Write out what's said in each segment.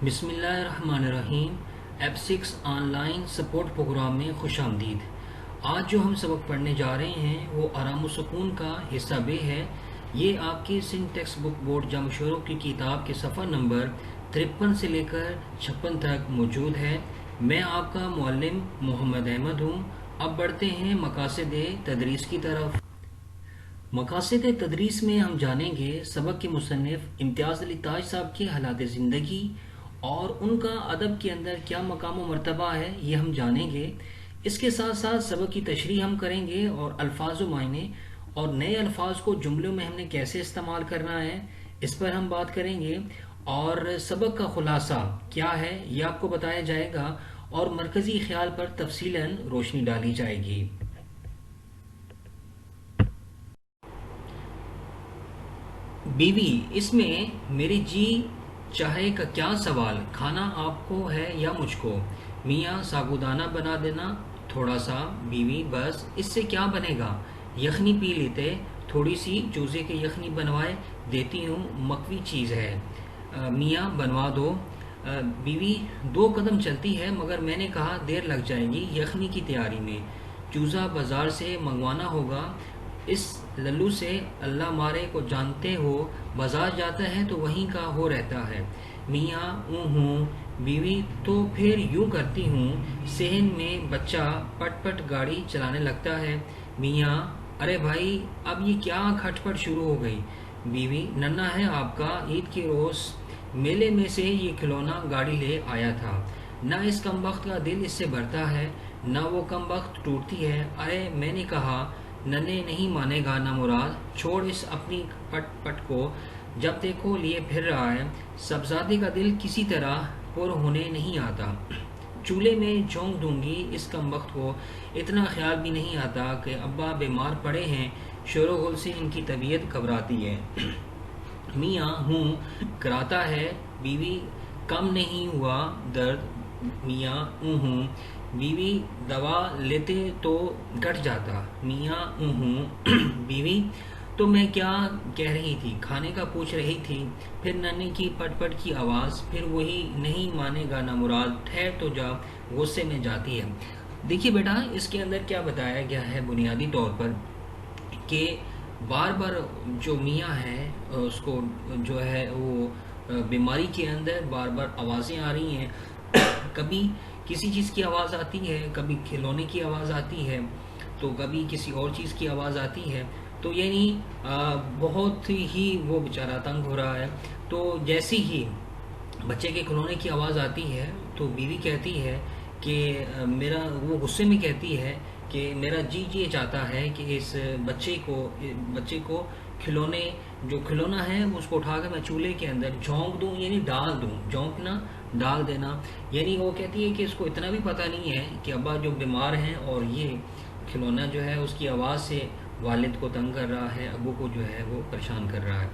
बिस्मिल्लाहिर्रहमानिर्रहीम। F6 online support programme में खुशामदीद। आज जो हम सबक पढ़ने जा रहे हैं वो आराम व सुकून का हिस्सा बे है। ये आपकी सिंध टेक्स्ट बुक बोर्ड जामशोरों की किताब के सफ़र नंबर 53 से लेकर 56 तक मौजूद है। मैं आपका मुअल्लिम मोहम्मद अहमद हूँ। अब बढ़ते हैं मकासद तदरीस की तरफ। मकासद तदरीस में हम जानेंगे सबक के मुसन्निफ़ इम्तियाज़ अली ताज साहब के हालात ज़िंदगी और उनका अदब के अंदर क्या मकाम व मर्तबा है, ये हम जानेंगे। इसके साथ साथ सबक की तशरीह हम करेंगे और अल्फाज व मायने और नए अल्फाज को जुमलों में हमने कैसे इस्तेमाल करना है, इस पर हम बात करेंगे। और सबक का खुलासा क्या है ये आपको बताया जाएगा और मरकज़ी ख्याल पर तफसीलन रोशनी डाली जाएगी। बीवी, इसमें मेरी जी चाहे का क्या सवाल, खाना आपको है या मुझको। मियाँ, साबूदाना बना देना थोड़ा सा। बीवी, बस इससे क्या बनेगा, यखनी पी लेते, थोड़ी सी चूज़े की यखनी बनवाए देती हूँ, मकवी चीज़ है। मियाँ, बनवा दो। बीवी, 2 कदम चलती है मगर मैंने कहा देर लग जाएगी यखनी की तैयारी में। चूज़ा बाज़ार से मंगवाना होगा। इस लल्लू से अल्लाह मारे को जानते हो, बाजार जाता है तो वहीं का हो रहता है। मियाँ, हूँ। बीवी, तो फिर यूं करती हूँ। सेहन में बच्चा पट पट गाड़ी चलाने लगता है। मियाँ, अरे भाई अब ये क्या खटपट शुरू हो गई। बीवी, नन्ना है आपका, ईद के रोज़ मेले में से ये खिलौना गाड़ी ले आया था। ना इस कमबख्त का दिल इससे भरता है, ना वो कमबख्त टूटती है। अरे मैंने कहा नन्हे नहीं मानेगा ना मुराद, छोड़ इस अपनी पट पट को, जब देखो लिए फिर रहा है। सबजादे का दिल किसी तरह पुर होने नहीं आता। चूल्हे में झोंक दूंगी इस कमबख्त को, इतना ख्याल भी नहीं आता कि अब्बा बीमार पड़े हैं, शोरो गुल से इनकी तबीयत घबराती है। मियाँ, हूँ कराता है। बीवी, कम नहीं हुआ दर्द। मियाँ, हूँ। बीवी, दवा लेते तो घट जाता। मियाँ, हूँ। बीवी, तो मैं क्या कह रही थी, खाने का पूछ रही थी। फिर नन्हे की पटपट की आवाज़, फिर वही नहीं मानेगा ना मुराद, ठहर तो जा, गुस्से में जाती है। देखिए बेटा, इसके अंदर क्या बताया गया है बुनियादी तौर पर कि बार बार जो मियाँ है उसको जो है वो बीमारी के अंदर बार बार आवाज़ें आ रही हैं। कभी किसी चीज़ की आवाज़ आती है, कभी खिलौने की आवाज़ आती है, तो कभी किसी और चीज़ की आवाज़ आती है। तो यानी बहुत ही वो बेचारा तंग हो रहा है। तो जैसे ही बच्चे के खिलौने की आवाज़ आती है तो बीवी कहती है कि मेरा, वो गुस्से में कहती है कि मेरा जी ये चाहता है कि इस बच्चे को खिलौने, जो खिलौना है उसको उठा कर मैं चूल्हे के अंदर झोंक दूं, यानी डाल दूं। झोंकना, डाल देना। यानी वो कहती है कि इसको इतना भी पता नहीं है कि अब्बा जो बीमार हैं और ये खिलौना जो है उसकी आवाज़ से वालिद को तंग कर रहा है, अब्बू को जो है वो परेशान कर रहा है।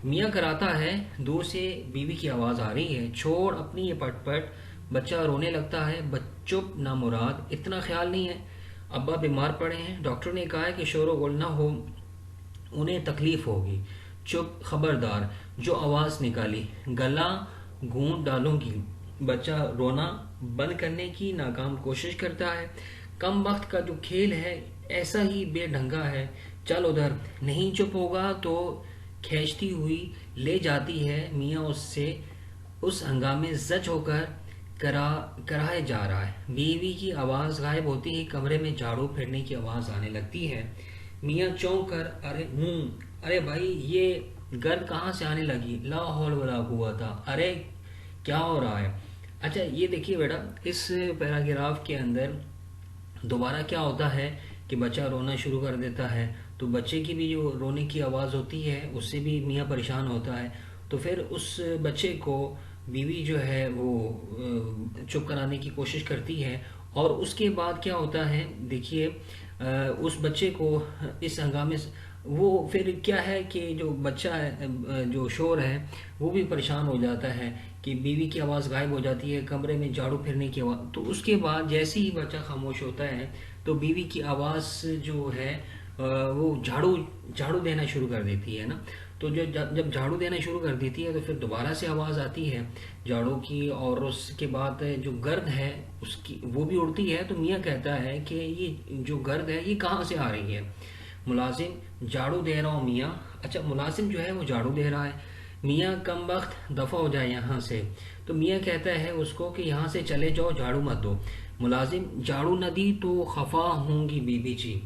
मियाँ कराता है, दूर से बीवी की आवाज़ आ रही है, छोड़ अपनी ये पटपट। बच्चा रोने लगता है, चुप ना मुराद, इतना ख्याल नहीं है, अब्बा बीमार पड़े हैं, डॉक्टर ने कहा है कि शोर गुल ना हो, उन्हें तकलीफ होगी। चुप, खबरदार। जो आवाज़ निकाली, गला गूंद डालूंगी। बच्चा रोना बंद करने की नाकाम कोशिश करता है। कम वक्त का जो खेल है ऐसा ही बेढंगा है, चल उधर। नहीं चुप होगा तो खींचती हुई ले जाती है। मियाँ उससे उस हंगामे जज होकर कराए जा रहा है। बीवी की आवाज़ गायब होती ही कमरे में झाड़ू फेरने की आवाज़ आने लगती है। मियाँ चौंक कर, अरे अरे भाई ये गर्द कहाँ से आने लगी, ला हौल वला कुव्वता, अरे क्या हो रहा है। अच्छा ये देखिए बेटा, इस पैराग्राफ के अंदर दोबारा क्या होता है कि बच्चा रोना शुरू कर देता है, तो बच्चे की भी जो रोने की आवाज़ होती है उससे भी मियाँ परेशान होता है। तो फिर उस बच्चे को बीवी जो है वो चुप कराने की कोशिश करती है। और उसके बाद क्या होता है देखिए, उस बच्चे को इस हंगामे से वो फिर क्या है कि जो बच्चा है, जो शोर है वो भी परेशान हो जाता है कि बीवी की आवाज़ गायब हो जाती है, कमरे में झाड़ू फिरने की आवाज़। तो उसके बाद जैसे ही बच्चा खामोश होता है तो बीवी की आवाज़ जो है वो झाड़ू झाड़ू देना शुरू कर देती है ना। तो जो जब जब झाड़ू देना शुरू कर देती है तो फिर दोबारा से आवाज़ आती है झाड़ू की, और उसके बाद जो गर्द है उसकी वो भी उड़ती है। तो मियाँ कहता है कि ये जो गर्द है ये कहाँ से आ रही है। मुलाजिम, झाड़ू दे रहा हूँ मियाँ। अच्छा, मुलाजिम जो है वो झाड़ू दे रहा है। मियाँ कम वक्त दफ़ा हो जाए यहाँ से। तो मियाँ कहता है उसको कि यहाँ से चले जाओ, झाड़ू मत दो। मुलाजिम, झाड़ू न दी तो खफा होंगी बीबी जी।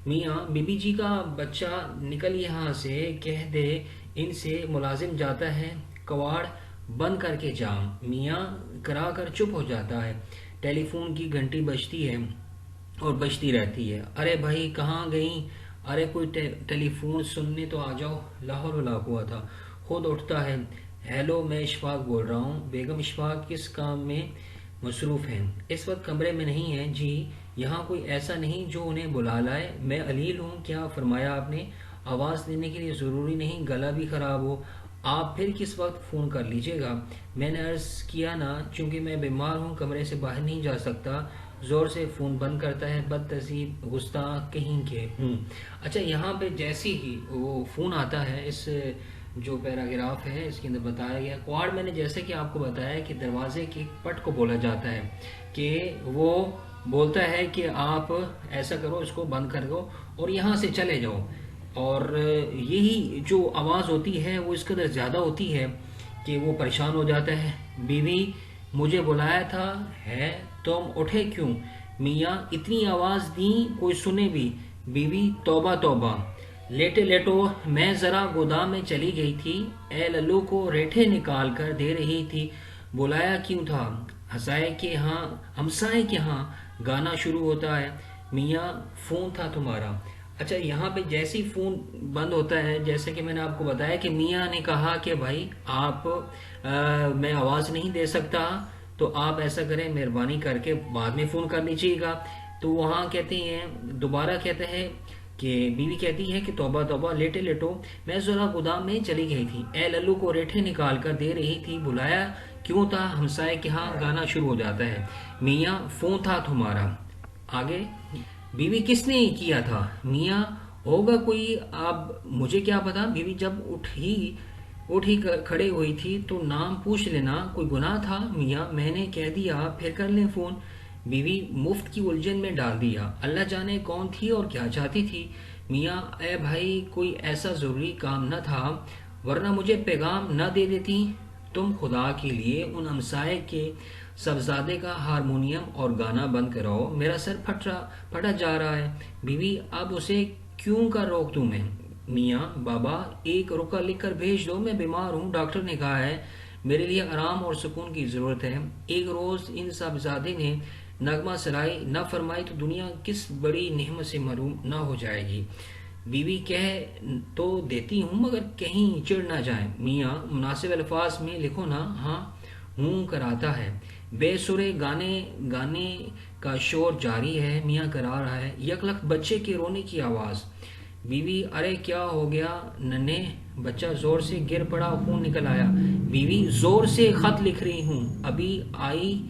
मियाँ, बीबी जी का बच्चा निकल यहाँ से, कह दे इनसे। मुलाजिम जाता है, कवाड़ बंद करके जा। मियाँ करा कर चुप हो जाता है। टेलीफोन की घंटी बजती है और बजती रहती है। अरे भाई कहाँ गई? अरे कोई टेलीफोन सुनने तो आ जाओ। लाहौर वाला हुआ था। खुद उठता है। हेलो, मैं इशफाक बोल रहा हूँ। बेगम इशफाक किस काम में मसरूफ़ हैं? इस वक्त कमरे में नहीं है जी। यहाँ कोई ऐसा नहीं जो उन्हें बुला लाए। मैं अलील हूँ। क्या फरमाया आपने? आवाज़ देने के लिए ज़रूरी नहीं गला भी ख़राब हो। आप फिर किस वक्त फ़ोन कर लीजिएगा। मैंने अर्ज़ किया ना, चूँकि मैं बीमार हूँ कमरे से बाहर नहीं जा सकता। ज़ोर से फ़ोन बंद करता है। बदतज़ीब गुस्ताख कहीं के हूँ। अच्छा, यहाँ पे जैसे ही वो फ़ोन आता है, इस जो पैराग्राफ है इसके अंदर बताया गया क्वाड, मैंने जैसे कि आपको बताया कि दरवाजे के पट को बोला जाता है कि वो बोलता है कि आप ऐसा करो, इसको बंद कर दो और यहाँ से चले जाओ। और यही जो आवाज़ होती है वो इस कदर ज़्यादा होती है कि वो परेशान हो जाता है। बीवी, मुझे बुलाया था है, तुम उठे क्यों? मियाँ, इतनी आवाज़ दी कोई सुने भी। बीवी, तौबा तौबा। लेटे लेटो, मैं ज़रा गोदाम में चली गई थी। ए लल्लू को रेठे निकाल कर दे रही थी। बुलाया क्यों था? हमसाए के यहाँ गाना शुरू होता है। मियाँ, फ़ोन था तुम्हारा। अच्छा, यहाँ पे जैसे ही फ़ोन बंद होता है, जैसे कि मैंने आपको बताया कि मियाँ ने कहा कि भाई आप मैं आवाज़ नहीं दे सकता, तो आप ऐसा करें मेहरबानी करके बाद में फ़ोन कर लीजिएगा। तो वहाँ कहते हैं, दोबारा कहते हैं कि बीवी कहती है कि तौबा तौबा, लेटे लेटो, मैं ज़रा गोदाम में चली गई थी। ए लल्लू को रेठे निकाल कर दे रही थी। बुलाया क्यों था? हमसाए के यहाँ गाना शुरू हो जाता है। मियाँ, फ़ोन था तुम्हारा। आगे, बीवी, किसने किया था? मियाँ, होगा कोई, अब मुझे क्या पता। बीवी, जब खड़े हुई थी तो नाम पूछ लेना, कोई गुनाह था? मियाँ, मैंने कह दिया, फिर कर लें फ़ोन। बीवी, मुफ्त की उलझन में डाल दिया। अल्लाह जाने कौन थी और क्या चाहती थी। मियाँ, ए भाई, कोई ऐसा ज़रूरी काम न था, वरना मुझे पैगाम न दे देती। तुम खुदा के लिए उन हमसाए के सबजादे का हारमोनियम और गाना बंद कराओ, मेरा सर फटा जा रहा है। बीवी, अब उसे क्यों कर रोक दूं मैं? मियाँ, बाबा, एक रुका लिख कर भेज दो, मैं बीमार हूँ, डॉक्टर ने कहा है मेरे लिए आराम और सुकून की ज़रूरत है। एक रोज़ इन साहबजादे ने नगमा सराई न फरमाई तो दुनिया किस बड़ी नेमत से महरूम न हो जाएगी। बीवी, कह तो देती हूँ मगर कहीं चिढ़ ना जाए। मियाँ, मुनासिब अल्फाज में लिखो ना। हाँ, हूँ कराता है। बेसुरे गाने गाने का शोर जारी है। मियाँ करा रहा है। यकलख बच्चे के रोने की आवाज़। बीवी, अरे क्या हो गया नन्हे? बच्चा जोर से गिर पड़ा, खून निकल आया। बीवी, जोर से खत लिख रही हूँ, अभी आई,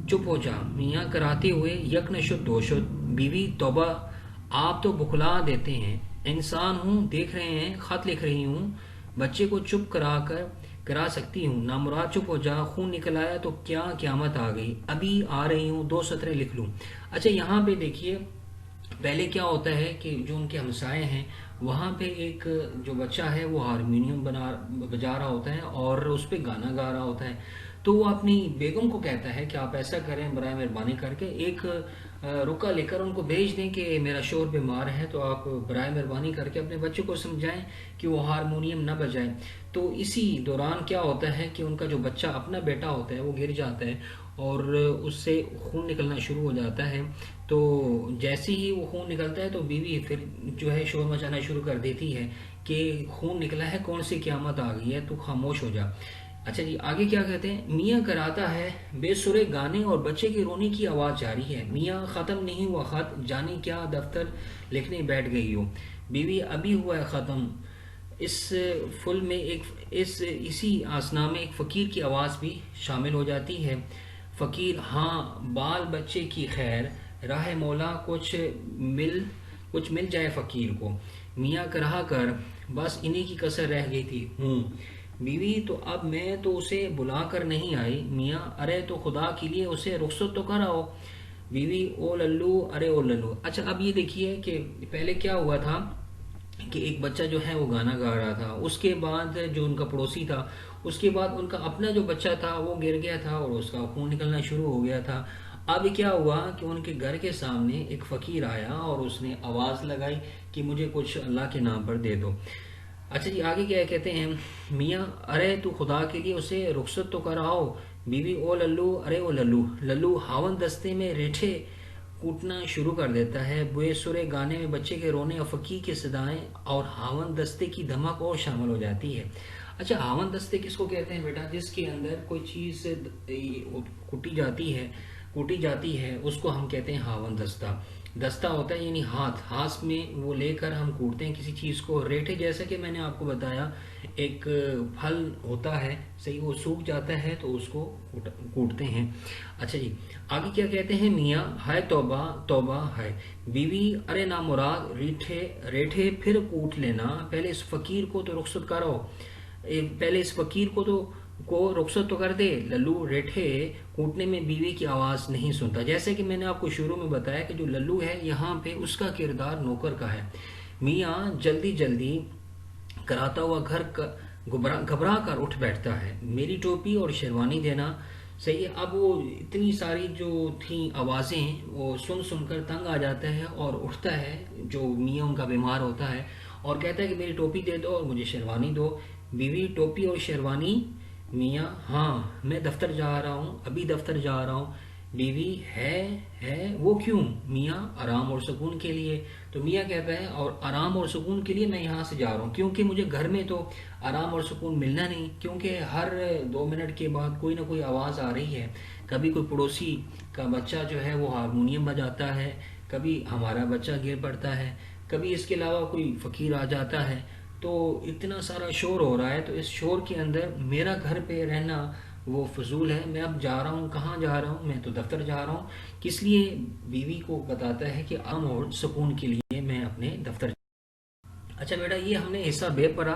चुप हो जा। मियाँ कराते हुए यकनशुद्ध दोशुद्ध। बीवी, तौबा, आप तो बुखला देते हैं। इंसान हूँ, देख रहे हैं खत लिख रही हूँ। बच्चे को चुप करा सकती हूँ। नामुराद, चुप हो जा, खून निकल आया तो क्या क़यामत आ गई। अभी आ रही हूँ, 2 सतरें लिख लूँ। अच्छा, यहाँ पे देखिए, पहले क्या होता है कि जो उनके हमसाए हैं वहाँ पे एक जो बच्चा है वो हारमोनियम बजा रहा होता है और उस पर गाना गा रहा होता है। तो वो अपनी बेगम को कहता है कि आप ऐसा करें, बराए मेहरबानी करके एक रुका लेकर उनको भेज दें कि मेरा शोहर बीमार है, तो आप बराए मेहरबानी करके अपने बच्चे को समझाएं कि वो हारमोनियम ना बजाए। तो इसी दौरान क्या होता है कि उनका जो बच्चा अपना बेटा होता है वो गिर जाता है और उससे खून निकलना शुरू हो जाता है। तो जैसे ही वो खून निकलता है तो बीवी फिर जो है शोर मचाना शुरू कर देती है कि खून निकला है, कौन सी क़यामत आ गई है, तू खामोश हो जा। अच्छा जी, आगे क्या कहते हैं? मियाँ कराता है, बेसुरे गाने और बच्चे के रोने की आवाज़ जारी है। मियाँ, ख़त्म नहीं हुआ ख़त, जाने क्या दफ्तर लिखने बैठ गई हो। बीवी, अभी हुआ है ख़त्म। इस फुल में इसी आसना में एक फ़कीर की आवाज़ भी शामिल हो जाती है। फ़कीर, हाँ, बाल बच्चे की खैर, राह मौला कुछ मिल जाए फ़कीर को। मियाँ कराह कर बस इन्हीं की कसर रह गई थी। बीवी तो अब मैं तो उसे बुला कर नहीं आई मियाँ, अरे तो खुदा के लिए उसे रुखसत तो कराओ। बीवी, ओ लल्लू, अरे ओ लल्लू। अच्छा, अब ये देखिए कि पहले क्या हुआ था कि एक बच्चा जो है वो गाना गा रहा था, उसके बाद जो उनका पड़ोसी था, उसके बाद उनका अपना जो बच्चा था वो गिर गया था और उसका खून निकलना शुरू हो गया था। अब क्या हुआ कि उनके घर के सामने एक फ़कीर आया और उसने आवाज़ लगाई कि मुझे कुछ अल्लाह के नाम पर दे दो। अच्छा जी, आगे क्या कहते हैं, मियाँ, अरे तू खुदा के लिए उसे रुखसत तो कराओ। बीवी, ओ लल्लू, अरे ओ लल्लू। लल्लू हावन दस्ते में रेठे कूटना शुरू कर देता है। बुए सुरे गाने में बच्चे के रोने और फकीर की सदाएं और हावन दस्ते की धमक और शामिल हो जाती है। अच्छा, हावन दस्ते किसको कहते हैं बेटा? जिसके अंदर कोई चीज़ कूटी जाती है उसको हम कहते हैं हावन दस्ता। दस्ता होता है यानी हाथ, हाथ में वो लेकर हम कूटते हैं किसी चीज़ को। रेठे जैसा कि मैंने आपको बताया, एक फल होता है, सही, वो सूख जाता है तो उसको कूटते हैं। अच्छा जी, आगे क्या कहते हैं, मियाँ, हाय तौबा तौबा हाय। बीवी, अरे नामुराद, रेठे रेठे फिर कूट लेना, पहले इस फकीर को तो रुखसत करो। पहले इस फकीर को रुखसत तो कर दे। लल्लू रेठे कूटने में बीवी की आवाज़ नहीं सुनता। जैसे कि मैंने आपको शुरू में बताया कि जो लल्लू है यहाँ पे उसका किरदार नौकर का है। मियाँ जल्दी जल्दी कराता हुआ घर घबरा कर उठ बैठता है। मेरी टोपी और शेरवानी देना। सही है, अब वो इतनी सारी जो थी आवाज़ें वो सुन सुनकर तंग आ जाता है और उठता है जो मियाँ उनका बीमार होता है और कहता है कि मेरी टोपी दे दो और मुझे शेरवानी दो। बीवी, टोपी और शेरवानी? मियाँ, हाँ, मैं दफ्तर जा रहा हूँ, अभी दफ्तर जा रहा हूँ। बीवी, है वो क्यों? मियाँ, आराम और सुकून के लिए। तो मियाँ कहता है, और आराम और सुकून के लिए मैं यहाँ से जा रहा हूँ क्योंकि मुझे घर में तो आराम और सुकून मिलना नहीं, क्योंकि हर 2 मिनट के बाद कोई ना कोई आवाज़ आ रही है। कभी कोई पड़ोसी का बच्चा जो है वो हारमोनियम बजाता है, कभी हमारा बच्चा गिर पड़ता है, कभी इसके अलावा कोई फ़कीर आ जाता है। तो इतना सारा शोर हो रहा है, तो इस शोर के अंदर मेरा घर पे रहना वो फजूल है। मैं अब जा रहा हूँ, कहाँ जा रहा हूँ? मैं तो दफ्तर जा रहा हूँ। किस लिए? बीवी को बताता है कि आराम और सुकून के लिए मैं अपने दफ्तर। अच्छा बेटा, ये हमने हिस्सा बे पढ़ा।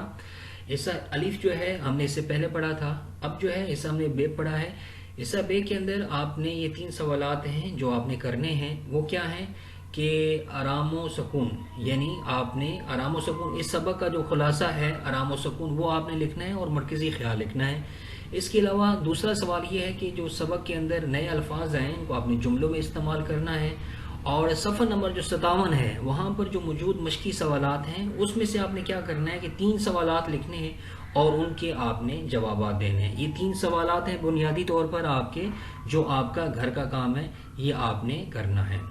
हिस्सा अलिफ जो है हमने इससे पहले पढ़ा था। अब जो है हिस्सा हमने बे पढ़ा है। हिस्सा बे के अंदर आपने ये 3 सवालात हैं जो आपने करने हैं। वो क्या हैं कि आराम व सुकून, यानी आपने आराम व सुकून, इस सबक का जो खुलासा है आराम व सुकून, वो आपने लिखना है और मरकज़ी ख्याल लिखना है। इसके अलावा दूसरा सवाल ये है कि जो सबक के अंदर नए अल्फाज आए इनको आपने जुमलों में इस्तेमाल करना है। और सफ़र नंबर जो 57 है वहाँ पर जो मौजूद मश्की सवालात हैं उसमें से आपने क्या करना है कि 3 सवालात लिखने हैं और उनके आपने जवाब देने हैं। ये 3 सवालात हैं बुनियादी तौर पर आपके, जो आपका घर का काम है ये आपने करना है।